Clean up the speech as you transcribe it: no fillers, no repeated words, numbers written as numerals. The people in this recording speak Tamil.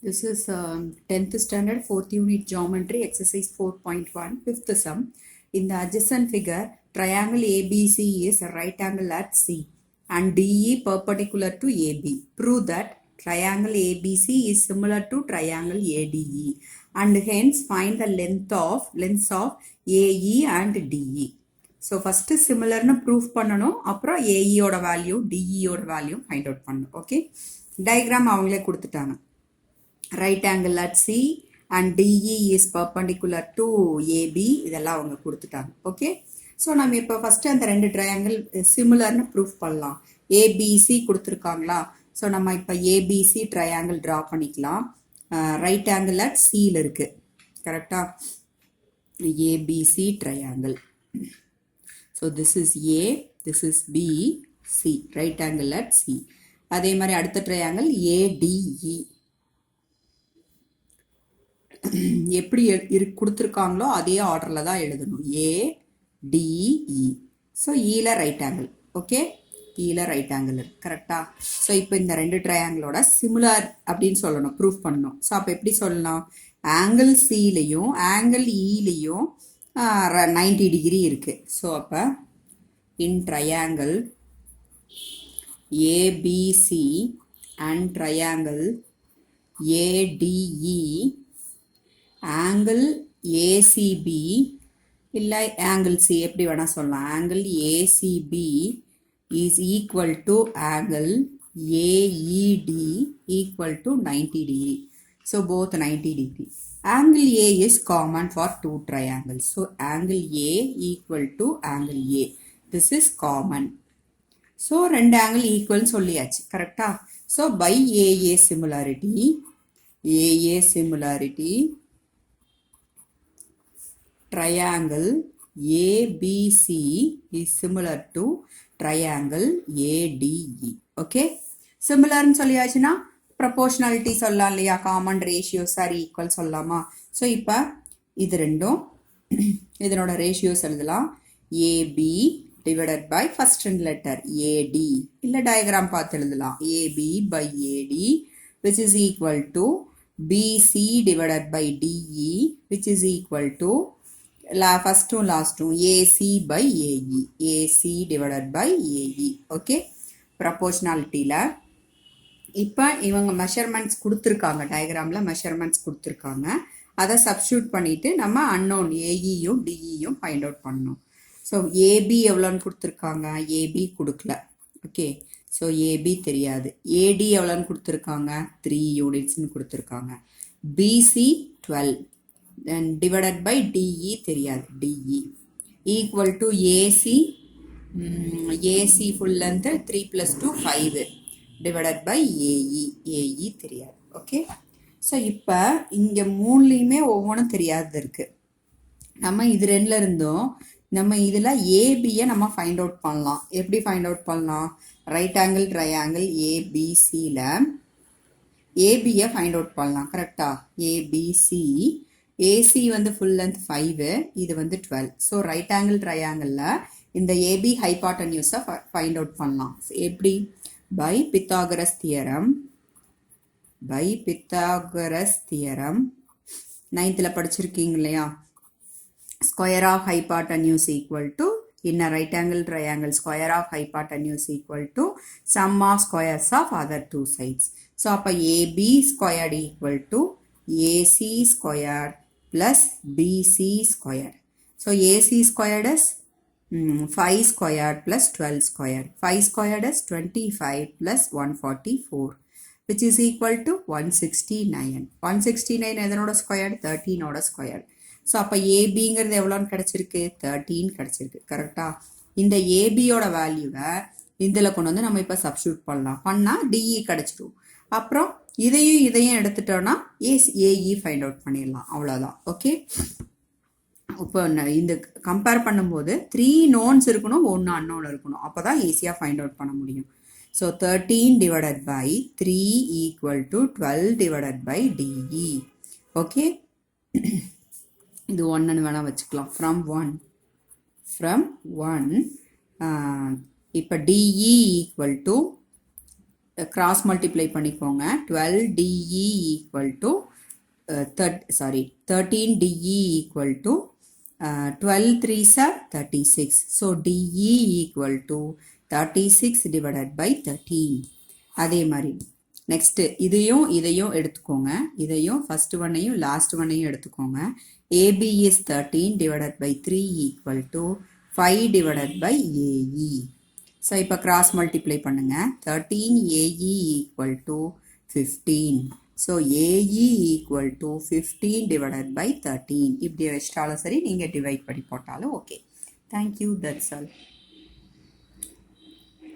This is 10th standard 4th unit geometry exercise 4.1 fifth sum. In the adjacent figure, triangle ABC is a right angle at C and DE perpendicular to AB. Prove that triangle ABC is similar to triangle ADE and hence find the lengths of AE and DE. So first similar na proof பண்ணனும் அப்புறம் AE ஓட value DE ஓட value find out பண்ணனும். Okay, diagram அவங்களே கொடுத்துட்டாங்க. Right angle at C and DE is perpendicular to AB இதெல்லாம் அவங்க கொடுத்துட்டாங்க. ஓகே, ஸோ நம்ம இப்போ ஃபஸ்ட்டு அந்த ரெண்டு ட்ரையாங்கிள் சிமிலர்னு ப்ரூஃப் பண்ணலாம். ஏபிசி கொடுத்துருக்காங்களா, ஸோ நம்ம இப்போ ஏபிசி ட்ரையாங்கிள் ட்ரா பண்ணிக்கலாம். ரைட் ஆங்கிள் அட் சியில் இருக்குது, கரெக்டாக? ABC triangle. So this is A, this is B, C, right angle at C. அதே மாதிரி அடுத்த ட்ரையாங்கிள் ஏடிஇ எப்படி கொடுத்துருக்காங்களோ அதே ஆர்டரில் தான் எழுதணும். ஏடிஇ. ஸோ ஈல ரைட் ஆங்கிள். ஓகே, ஈல ரைட் ஆங்கிள் இருக்கு, கரெக்டா? ஸோ இப்போ இந்த ரெண்டு ட்ரையாங்கிளோட சிமிலர் அப்படின்னு சொல்லணும், ப்ரூஃப் பண்ணணும். ஸோ அப்போ எப்படி சொல்லலாம்? ஆங்கிள் சிலையும் ஆங்கிள் இலையும் 90 டிகிரி இருக்குது. ஸோ அப்போ in triangle ABC and triangle ADE angle ACB இல்லை ஆங்கிள் சி எப்படி வேணால் சொல்லலாம். Angle ACB is equal to angle AED equal to 90 degree. So both 90 degree. Angle A is common for two triangles. So angle A equal to angle A, this is common. So ரெண்டு ஆங்கிள் ஈக்குவல்னு சொல்லியாச்சு, கரெக்டா? So by AA similarity triangle ABC is similar to triangle ADE. Okay, similar னு சொல்லியாச்சுன்னா proportionality சொல்லலாம் இல்லையா, common ratios are equal சொல்லலாமா? ஸோ இப்போ இது ரெண்டும் இதனோட ரேஷியோஸ் எழுதலாம். AB divided by first letter AD, இல்லை டயக்ராம் பார்த்து எழுதலாம். AB by AD which is equal to BC divided by DE which is equal to first to last to AC by AE, AC divided by AE. Okay, ப்ரொபோர்ஷனாலிட்டியில் இப்போ இவங்க மெஷர்மெண்ட்ஸ் கொடுத்துருக்காங்க, டயக்ராமில் மெஷர்மெண்ட்ஸ் கொடுத்துருக்காங்க. அதை சப்ஸ்டியூட் பண்ணிவிட்டு நம்ம அன்னோன் ஏஇயும் டிஇயும் ஃபைண்ட் அவுட் பண்ணணும். ஸோ ஏபி எவ்வளோன்னு கொடுத்துருக்காங்க, ஏபி கொடுக்கல. ஓகே, ஸோ ஏபி தெரியாது. ஏடி எவ்வளோன்னு கொடுத்துருக்காங்க, 3 யூனிட்ஸ்னு கொடுத்துருக்காங்க. BC 12 then divided by DE தெரியாது, DE equal to AC, AC full length 3 plus 2 5 divided by AE தெரியாது. ஓகே, ஸோ இப்போ இங்கே மூணுலேயுமே ஒவ்வொன்றும் தெரியாது இருக்குது. நம்ம இது ரெண்டில் இருந்தும் நம்ம இதில் ஏபியை நம்ம ஃபைண்ட் அவுட் பண்ணலாம். எப்படி ஃபைண்ட் அவுட் பண்ணலாம்? ரைட் ஆங்கிள் ட்ரையாங்கிள் ஏபிசியில் ஏபியை ஃபைண்ட் அவுட் பண்ணலாம், கரெக்டாக? ஏபிசி ஏசி வந்து ஃபுல் லென்த் 5, இது வந்து 12. ஸோ ரைட் ஆங்கிள் ட்ரையாங்கிளில் இந்த ஏபி ஹைபாட்டன்யூஸை ஃபைண்ட் அவுட் பண்ணலாம். எப்படி? பை பித்தாகரஸ் தியரம் 9th படிச்சிருக்கீங்க இல்லையா? Square of hypotenuse equal to in a right angle triangle square of hypotenuse equal to sum of squares of other two sides. So அப்போ AB squared equal to AC squared plus BC squared. So AC squared is 5 squared plus 12 squared. 5 squared is 25 plus 144 which is equal to 169. 169 எதனோட ஸ்கொயர்டு? 13ஓட ஸ்கொயர்டு. ஸோ அப்போ ஏபிங்கிறது எவ்வளோன்னு கிடச்சிருக்கு? 13 கிடச்சிருக்கு, கரெக்டாக? இந்த ஏபியோட வேல்யூவை இதில் கொண்டு வந்து நம்ம இப்போ சப்ஸ்டியூட் பண்ணால் டிஇ கிடச்சிரும். அப்புறம் இதையும் எடுத்துட்டோன்னா ஏஇ ஃபைண்ட் அவுட் பண்ணிடலாம், அவ்வளோதான். ஓகே, இப்போ இந்த கம்பேர் பண்ணும்போது 3 நோன்ஸ் இருக்கணும், 1 அன்னோன் இருக்கணும், அப்போ தான் ஈஸியாக ஃபைண்ட் அவுட் பண்ண முடியும். So 13 divided by 3 equal to 12 divided by DE. Okay, இது 1ன்னு வேணால் வச்சுக்கலாம். ஃப்ரம் ஒன் இப்போ DE equal to cross multiply பண்ணிக்கோங்க. 12DE equal to 13DE equal to 12 3s are 36. So DE equal to 36 divided by 13. அதே மாதிரி நெக்ஸ்ட் இதையும் எடுத்துக்கோங்க. இதையும் ஃபர்ஸ்ட் ஒன்னையும் லாஸ்ட் ஒன்னையும் எடுத்துக்கோங்க. AB is 13 divided by 3 equal to 5 divided by AE. So இப்போ கிராஸ் மல்டிப்ளை பண்ணுங்க. 13AE equal to 15. So AE equal to 15 divided by 13. இப்படி வச்சிட்டாலும் சரி, நீங்கள் டிவைட் பண்ணி போட்டாலும் ஓகே. Thank you, that's all.